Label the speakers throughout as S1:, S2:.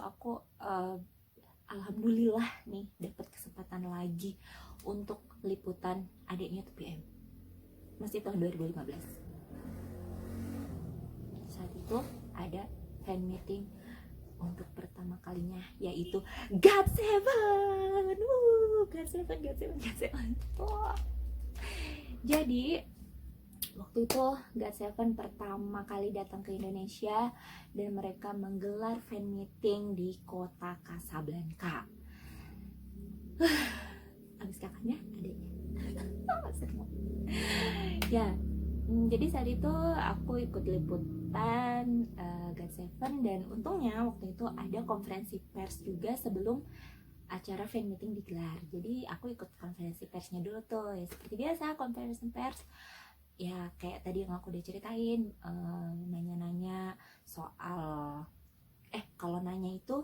S1: aku alhamdulillah nih dapat kesempatan lagi untuk liputan adiknya 2PM. Masih tahun 2015. Saat itu ada fan meeting untuk pertama kalinya, yaitu GOT7. GOT7. Oh. Jadi waktu itu GOT7 pertama kali datang ke Indonesia dan mereka menggelar fan meeting di kota Casablanca. Abis kakaknya adiknya. Ya, jadi saat itu aku ikut liputan GOT7 dan untungnya waktu itu ada konferensi pers juga sebelum acara fan meeting digelar. Jadi aku ikut konferensi persnya dulu tuh, ya seperti biasa konferensi pers. Ya kayak tadi yang aku udah ceritain, nanya-nanya soal kalau nanya itu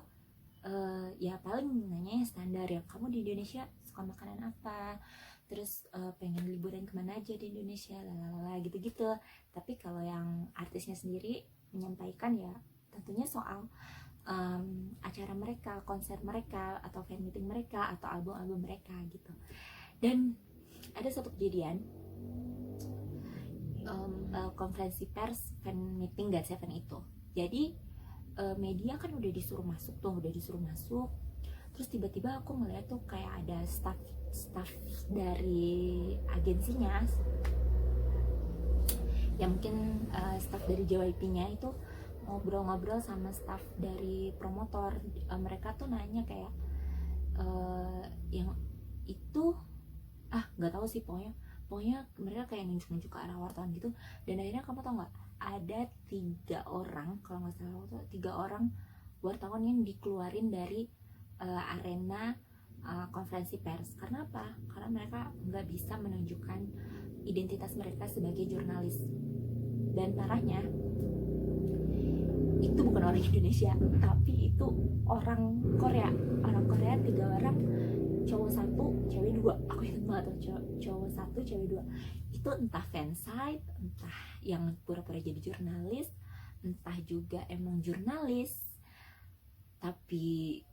S1: ya paling nanya standar ya, kamu di Indonesia suka makanan apa, terus pengen liburan kemana aja di Indonesia, lalala gitu-gitu. Tapi kalau yang artisnya sendiri menyampaikan ya tentunya soal acara mereka, konser mereka, atau fan meeting mereka, atau album-album mereka gitu. Dan ada satu kejadian konferensi pers fan meeting GOT7 itu. Jadi media kan udah disuruh masuk, terus tiba-tiba aku ngeliat tuh kayak ada staff dari agensinya, ya mungkin staff dari JYP-nya itu ngobrol-ngobrol sama staff dari promotor. Mereka tuh nanya kayak yang itu nggak tahu sih, pokoknya mereka kayak nunjuk ke arah wartawan gitu. Dan akhirnya kamu tau nggak, ada 3 orang, kalau nggak salah waktu 3 orang wartawan yang dikeluarin dari arena konferensi pers. Karena apa? Karena mereka nggak bisa menunjukkan identitas mereka sebagai jurnalis. Dan parahnya itu bukan orang Indonesia, tapi itu orang Korea. 3 orang, cowok 1, cewek 2. Aku ingat banget tuh, cowok 1, cewek 2. Itu entah fansite, entah yang pura-pura jadi jurnalis, entah juga emang jurnalis tapi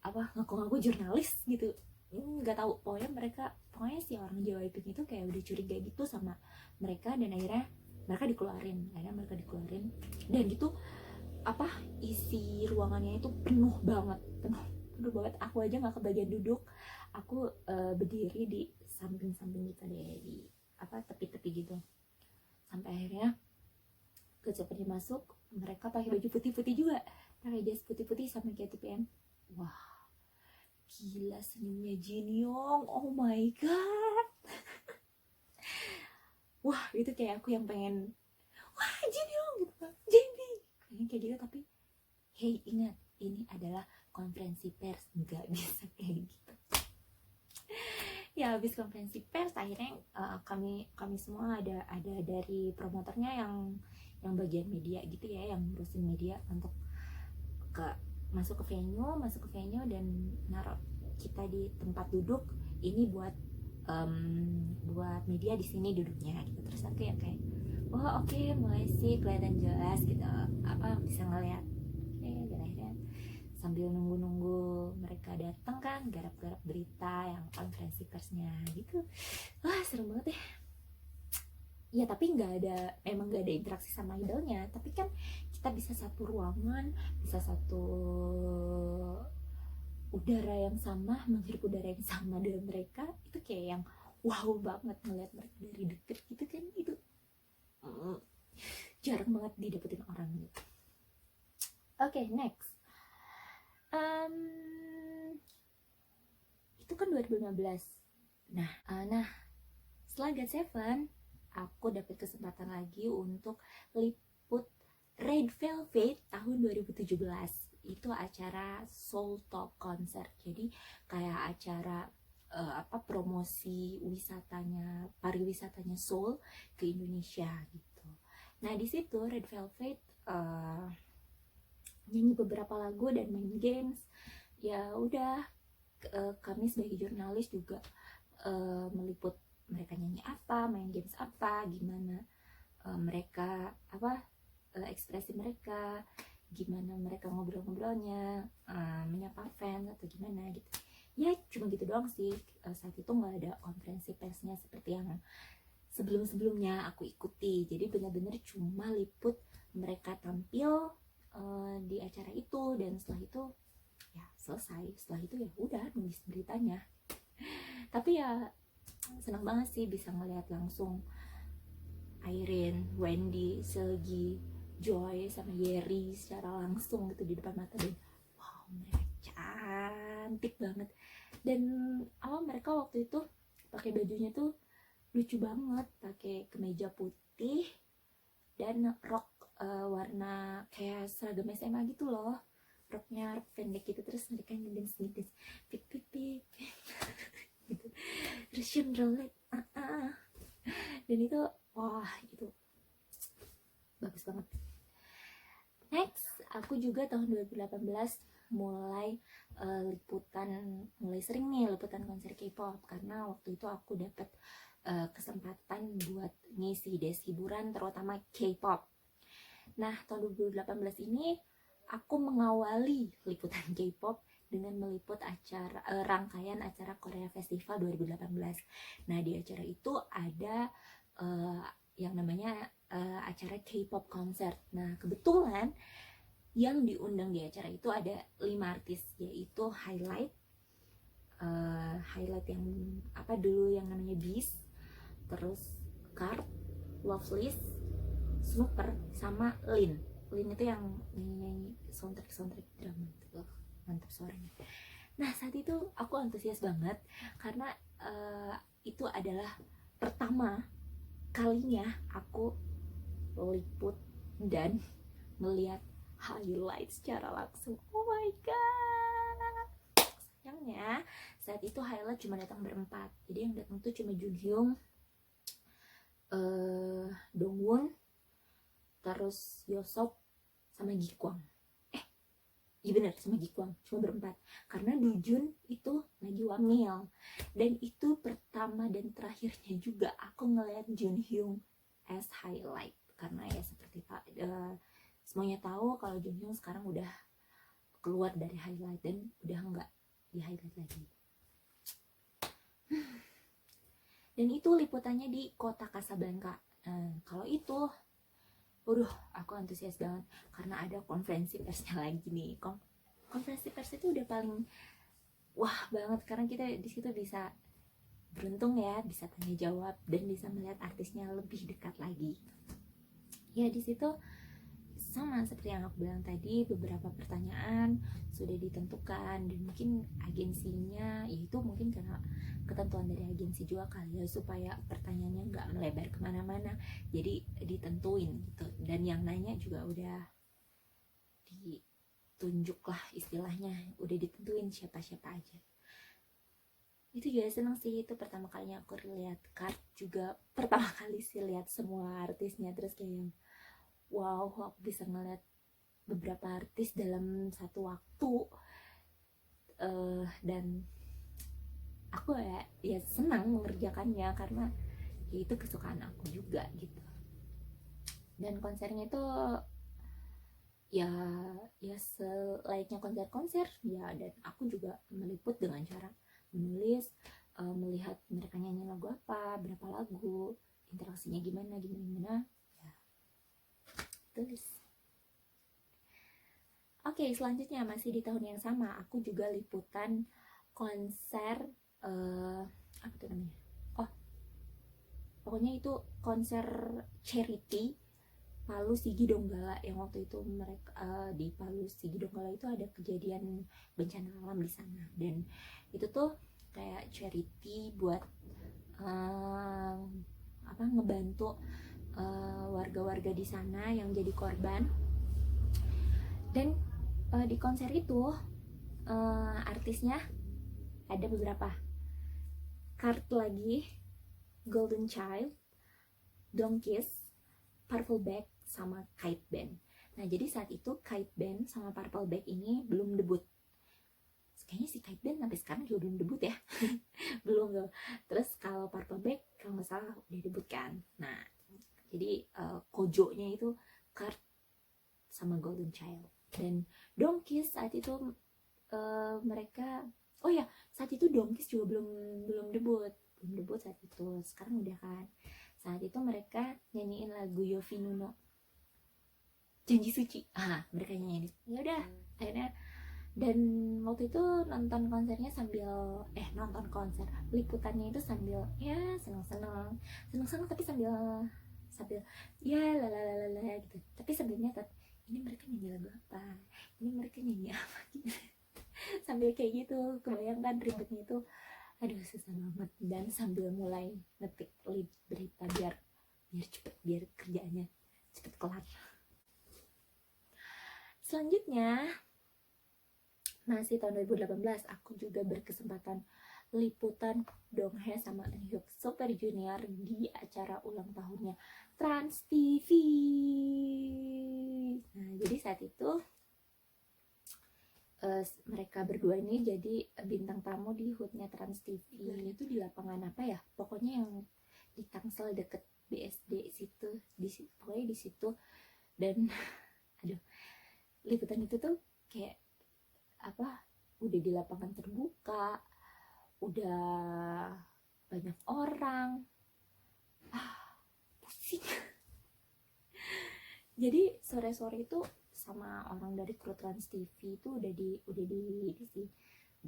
S1: ngaku-ngaku jurnalis gitu. Nggak tahu, pokoknya si orang JYP itu kayak udah curiga gitu sama mereka, dan akhirnya mereka dikeluarin. Dan gitu isi ruangannya itu penuh banget. Aku aja nggak kebagian duduk, aku berdiri di samping-samping gitu deh, di tepi-tepi gitu. Sampai akhirnya GOT7 masuk, mereka pakai baju putih-putih juga, pakai jas putih-putih sama kayak 2PM. Wah, gila senyumnya Jin Young, oh my god. Wah, itu kayak aku yang pengen, wah Jin Young gitu, JB kayak gitu. Tapi hey, ingat, ini adalah konferensi pers, nggak bisa kayak gitu. Ya habis konferensi pers akhirnya kami semua ada dari promotornya yang bagian media gitu ya, yang ngurusin media untuk masuk ke venue dan naruh kita di tempat duduk ini buat media di sini duduknya gitu. Terus aku ya kayak oke, mulai sih kelihatan jelas gitu, bisa ngeliat. Dan akhirnya sambil nunggu mereka datang kan, garap-garap berita yang konferensi persnya gitu. Wah, seru banget deh. Ya tapi memang nggak ada interaksi sama idolnya, tapi kan kita bisa satu ruangan, bisa satu udara yang sama, menghirup udara yang sama dengan mereka. Itu kayak yang wow banget ngeliat mereka dari deket gitu kan. Itu jarang banget didapetin orang gitu. Oke, next. Itu kan 2015. Nah setelah GOT7 aku dapat kesempatan lagi untuk liput Red Velvet tahun 2017. Itu acara Seoul Talk Concert. Jadi kayak acara promosi pariwisatanya Seoul ke Indonesia gitu. Nah di situ Red Velvet nyanyi beberapa lagu dan main games. Ya udah, kami sebagai jurnalis juga meliput mereka nyanyi apa, main games apa, gimana mereka ekspresi mereka. gimana mereka ngobrol-ngobrolnya, menyapa fans atau gimana gitu. Ya cuma gitu doang sih. Saat itu nggak ada konferensi persnya seperti yang sebelum-sebelumnya aku ikuti. Jadi benar-benar cuma liput mereka tampil di acara itu, dan setelah itu ya selesai. Setelah itu ya udah nulis beritanya. Tapi ya senang banget sih bisa ngeliat langsung Irene, Wendy, Selgi, Joy sama Yeri secara langsung gitu di depan mata, dan wow mereka cantik banget. Dan mereka waktu itu pakai bajunya tuh lucu banget, pakai kemeja putih dan rok warna kayak seragam SMA gitu loh, rok pendek gitu, terus mereka ngedance pik pik pik gitu, Russian roulette dan itu wah itu bagus banget. Next, aku juga tahun 2018 mulai sering nih liputan konser K-pop, karena waktu itu aku dapat kesempatan buat ngisi des hiburan terutama K-pop. Nah, tahun 2018 ini aku mengawali liputan K-pop dengan meliput rangkaian acara Korea Festival 2018. Nah, di acara itu ada yang namanya acara K-pop concert. Nah, kebetulan yang diundang di acara itu ada 5 artis, yaitu Highlight yang dulu yang namanya Beast, terus Card, Loveless, Snooper, sama Lin itu yang nyanyi soundtrack drama itu. Mantap suaranya. Nah, saat itu aku antusias banget karena itu adalah pertama kalinya aku liput dan melihat Highlight secara langsung. Oh my god. Sayangnya saat itu Highlight cuma datang berempat. Jadi yang datang tuh cuma Junhyung, Dongwon, terus Yosop sama Gikwang. Iya bener, sama Gikwang, cuma berempat. Karena Dujun itu lagi wamil. Dan itu pertama dan terakhirnya juga aku ngeliat Junhyung as Highlight. Karena ya seperti semuanya tahu kalau Junhyung sekarang udah keluar dari Highlight dan udah nggak di Highlight lagi. Dan itu liputannya di kota Casablanca. Kalau itu aku antusias banget karena ada konferensi persnya lagi nih. Konferensi pers itu udah paling wah banget karena kita di situ bisa beruntung ya, bisa tanya jawab dan bisa melihat artisnya lebih dekat lagi. Ya di situ sama seperti yang aku bilang tadi, beberapa pertanyaan sudah ditentukan dan mungkin agensinya, yaitu mungkin karena ketentuan dari agensi juga kali ya, supaya pertanyaannya nggak melebar kemana-mana, jadi ditentuin gitu. Dan yang nanya juga udah ditunjuk lah istilahnya, udah ditentuin siapa-siapa aja. Itu juga seneng sih, itu pertama kalinya aku lihat Card, juga pertama kali sih lihat semua artisnya, terus kayak yang wow, aku bisa ngeliat beberapa artis dalam satu waktu, dan aku ya senang mengerjakannya karena ya itu kesukaan aku juga gitu. Dan konsernya itu ya selayaknya konser ya, dan aku juga meliput dengan cara menulis, melihat mereka nyanyi lagu apa, berapa lagu, interaksinya gimana ya tulis. Oke, selanjutnya masih di tahun yang sama, aku juga liputan konser apa tuh namanya? Pokoknya itu konser charity Palu Sigi Donggala, yang waktu itu mereka di Palu Sigi Donggala itu ada kejadian bencana alam di sana, dan itu tuh kayak charity buat ngebantu warga-warga di sana yang jadi korban. Dan di konser itu artisnya ada beberapa, Card lagi, Golden Child, Donkeys, Purple Bag, sama Kite Band. Nah jadi saat itu Kite Band sama Purple Bag ini belum debut. Kayaknya si Kite Band sampai sekarang juga belum debut ya. Belum loh. Terus kalau Purple Bag kalau nggak salah udah debut kan. Nah jadi kojonya itu Card sama Golden Child. Dan Dongkis saat itu mereka, oh ya, saat itu Dongkis juga belum debut saat itu. Sekarang udah kan. Saat itu mereka nyanyiin lagu Yofi Nuno, Janji Suci. Mereka nyanyiin. Ya udah, akhirnya. Dan waktu itu nonton konsernya sambil nonton konser liputannya itu sambil ya seneng-seneng tapi sambil ya lalalala gitu, tapi sambil nyatet ini mereka nyanyi lagu apa, ini mereka nyanyi apa gitu. Sambil kayak gitu, kebayangkan ribetnya itu, aduh susah banget. Dan sambil mulai ngetik lead berita biar cepet, biar kerjaannya cepet kelar. Selanjutnya masih tahun 2018, aku juga berkesempatan liputan Donghae sama Eunhyuk Super Junior di acara ulang tahunnya Trans TV. Nah, jadi saat itu mereka berdua ini jadi bintang tamu di HUT-nya Trans TV. Itu di lapangan apa ya? Pokoknya yang di Tangsel deket BSD situ, pokoknya di situ. Dan aduh, liputan itu tuh kayak apa, udah di lapangan terbuka, udah banyak orang, pusing. Jadi sore-sore itu sama orang dari kru Trans TV itu udah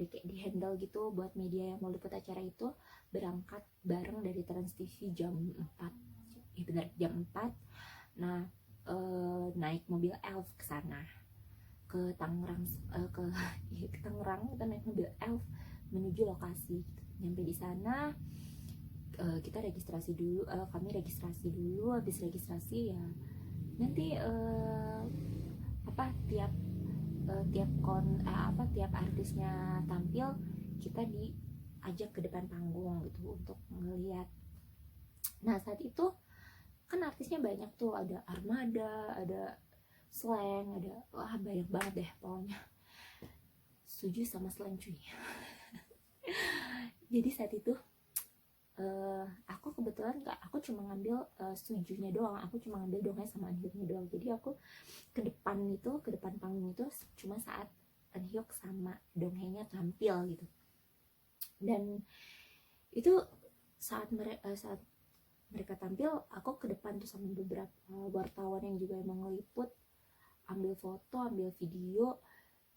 S1: kayak di handle gitu buat media yang mau liput acara itu, berangkat bareng dari Trans TV jam 4. Ya benar, jam 4. Nah, naik mobil Elf ke sana, ke Tangerang, ke Tangerang, kita naik mobil Elf menuju lokasi. Nyampe di sana kita registrasi dulu, kami registrasi dulu. Habis registrasi ya nanti tiap artisnya tampil, kita diajak ke depan panggung gitu untuk ngeliat. Nah saat itu kan artisnya banyak tuh, ada Armada, ada Slang, ada banyak banget deh pokoknya. Suju sama Slang cuy. Jadi saat itu aku kebetulan aku cuma ngambil Sujunya doang, aku cuma ngambil Donghae sama Eunhyuknya doang. Jadi aku ke depan panggung itu cuma saat Eunhyuk sama Donghae-nya tampil gitu. Dan itu saat mereka tampil, aku ke depan tuh sama beberapa wartawan yang juga emang ngeliput, ambil foto, ambil video,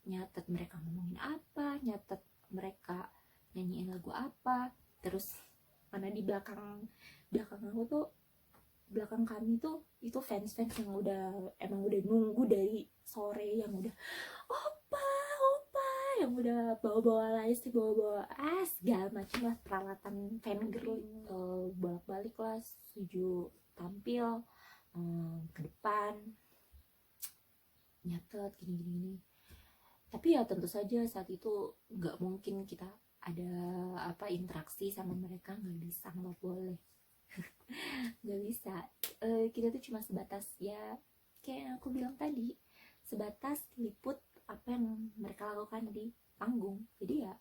S1: nyatet mereka ngomongin apa, nyatet mereka nyanyiin lagu apa. Terus karena di belakang kami tuh itu fans yang emang udah nunggu dari sore, yang udah opa yang udah bawa bawa segala macam lah, peralatan fangirl, bolak-balik lah, Suju tampil ke depan nyatet gini. Tapi ya tentu saja saat itu nggak mungkin kita ada interaksi sama mereka, nggak boleh. Nggak bisa. Kita tuh cuma sebatas ya kayak yang aku bilang tadi, sebatas liput apa yang mereka lakukan di panggung. Jadi ya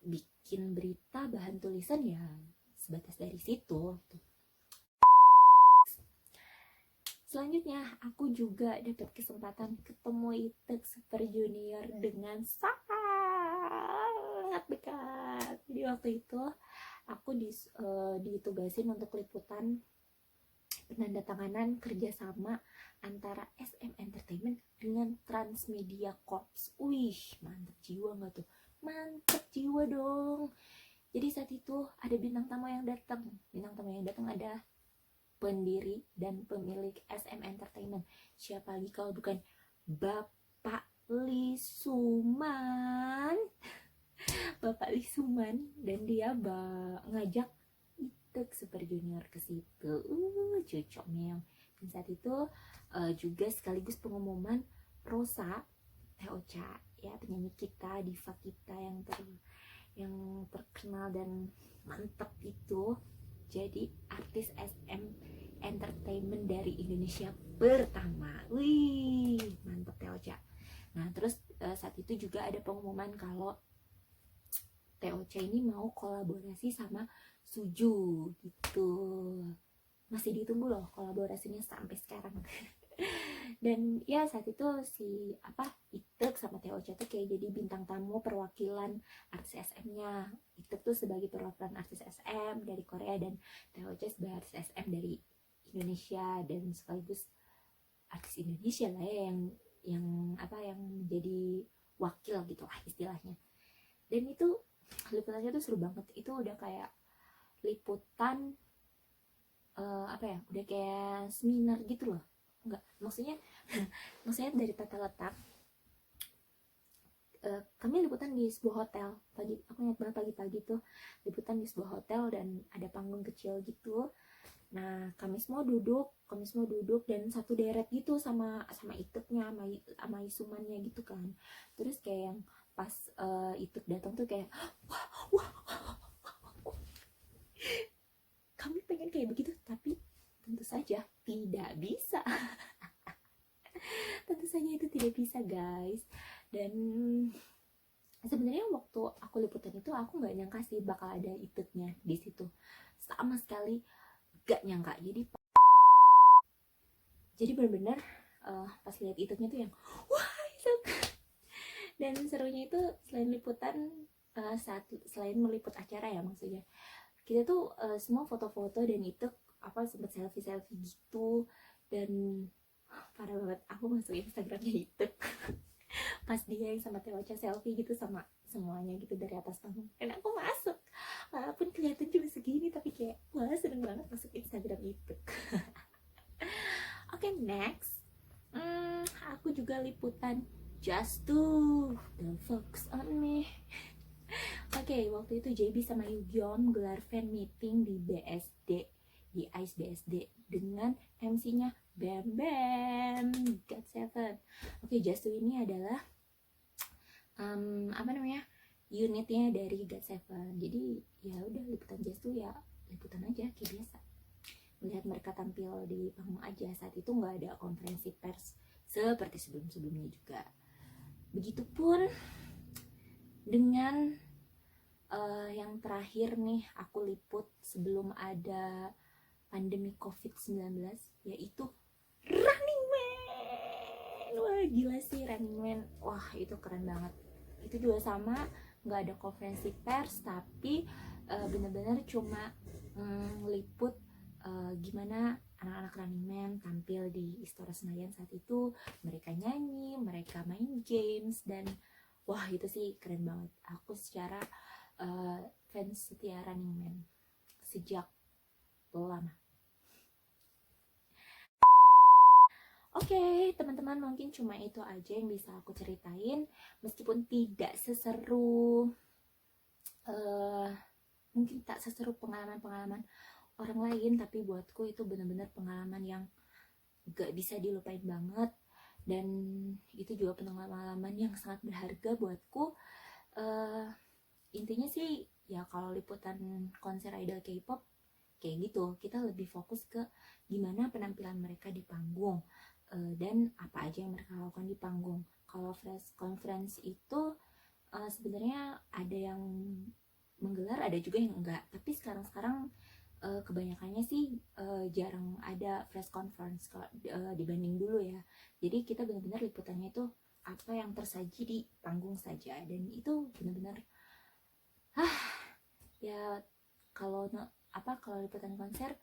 S1: bikin berita, bahan tulisan ya sebatas dari situ. Selanjutnya aku juga dapat kesempatan ketemu Itex Super Junior dengan sangat dekat. Jadi waktu itu aku ditugasin untuk liputan penandatanganan kerjasama antara SM Entertainment dengan Transmedia Corps. Wih, mantep jiwa nggak tuh? Mantep jiwa dong. Jadi saat itu ada bintang tamu yang datang. Ada pendiri dan pemilik SM Entertainment. Siapa lagi kalau bukan Bapak Lee Suman. Bapak Lee Suman, dan dia ngajak Itex Super Junior ke situ. Cocok meong. Dan saat itu juga sekaligus pengumuman Rosa Teocha, ya, penyanyi kita, diva kita yang terkenal dan mantap itu, jadi artis SM Entertainment dari Indonesia pertama. Wih, mantap Teocha. Nah terus saat itu juga ada pengumuman kalau Teocha ini mau kolaborasi sama Suju gitu. Masih ditunggu loh kolaborasinya sampai sekarang. Dan ya saat itu si Itek sama Teo Ocha tuh kayak jadi bintang tamu perwakilan artis SM-nya. Itek tuh sebagai perwakilan artis SM dari Korea dan Teo Ocha sebagai artis SM dari Indonesia, dan sekaligus artis Indonesia lah ya yang menjadi wakil gitu lah istilahnya. Dan itu liputannya tuh seru banget. Itu udah kayak liputan udah kayak seminar gitu loh. Enggak, maksudnya dari tata letak. Kami liputan di sebuah hotel pagi, aku ingat banget pagi-pagi tuh liputan di sebuah hotel dan ada panggung kecil gitu. Nah, kami semua duduk dan satu deret gitu sama Ituknya sama Isumannya gitu kan. Terus kayak yang pas Ituk datang tuh kayak wah, wah, kami pengen kayak begitu, tapi tentu saja tidak bisa. Tentu saja itu tidak bisa, guys. Dan sebenarnya waktu aku liputan itu aku nggak nyangka sih bakal ada Ituknya di situ, sama sekali gak nyangka. Jadi benar-benar pas lihat Ituknya tuh yang wah Ituk. Dan serunya itu selain liputan, selain meliput acara ya, maksudnya kita tuh semua foto-foto dan Ituk sempet selfie gitu. Dan parah banget, aku masuk Instagramnya Ituk pas dia yang sama Teo Ocha selfie gitu sama semuanya gitu dari atas panggung, dan aku masuk walaupun kelihatan cuma segini, tapi kayak wah seneng banget masuk Instagram Ituk. Oke, next. Aku juga liputan Just to Don't Focus on Me. Oke, waktu itu JB sama Yugyeon gelar fan meeting di BSD, di ICE BSD dengan MC-nya Bam Bam GOT7. Oke, Just to ini adalah unitnya dari GOT7. Jadi ya udah liputan Just to ya liputan aja kayak biasa. Melihat mereka tampil di panggung aja. Saat itu nggak ada konferensi pers seperti sebelum-sebelumnya juga. Begitupun dengan yang terakhir nih aku liput sebelum ada pandemi COVID-19, yaitu Running Man. Wah gila sih Running Man, wah itu keren banget. Itu juga sama, nggak ada konferensi pers, tapi bener-bener cuma liput gimana anak-anak Running Man tampil di Istora Senayan saat itu. Mereka nyanyi, mereka main games, dan wah itu sih keren banget. Aku secara fans setia Running Man sejak lama. Oke, teman-teman, mungkin cuma itu aja yang bisa aku ceritain. Meskipun tidak seseru mungkin tak seseru pengalaman-pengalaman orang lain, tapi buatku itu benar-benar pengalaman yang gak bisa dilupain banget. Dan itu juga pengalaman yang sangat berharga buatku. Intinya sih ya kalau liputan konser idol K-pop kayak gitu, kita lebih fokus ke gimana penampilan mereka di panggung, dan apa aja yang mereka lakukan di panggung. Kalau press conference itu sebenarnya ada yang menggelar, ada juga yang enggak, tapi sekarang kebanyakannya sih jarang ada press conference dibanding dulu ya. Jadi kita benar-benar liputannya itu apa yang tersaji di panggung saja, dan itu benar-benar ya kalau liputan konser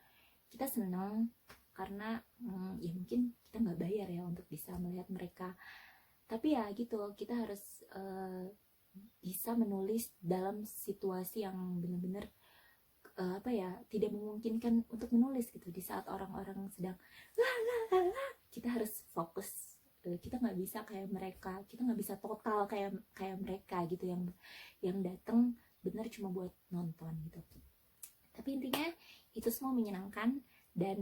S1: kita senang karena ya mungkin kita nggak bayar ya untuk bisa melihat mereka, tapi ya gitu, kita harus bisa menulis dalam situasi yang benar-benar tidak memungkinkan untuk menulis gitu. Di saat orang-orang sedang kita harus fokus. Kita nggak bisa kayak mereka, kita nggak bisa total kayak mereka gitu yang datang benar cuma buat nonton gitu. Tapi intinya itu semua menyenangkan, dan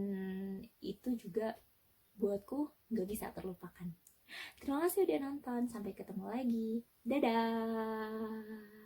S1: itu juga buatku nggak bisa terlupakan. Terima kasih udah nonton, sampai ketemu lagi, dadah.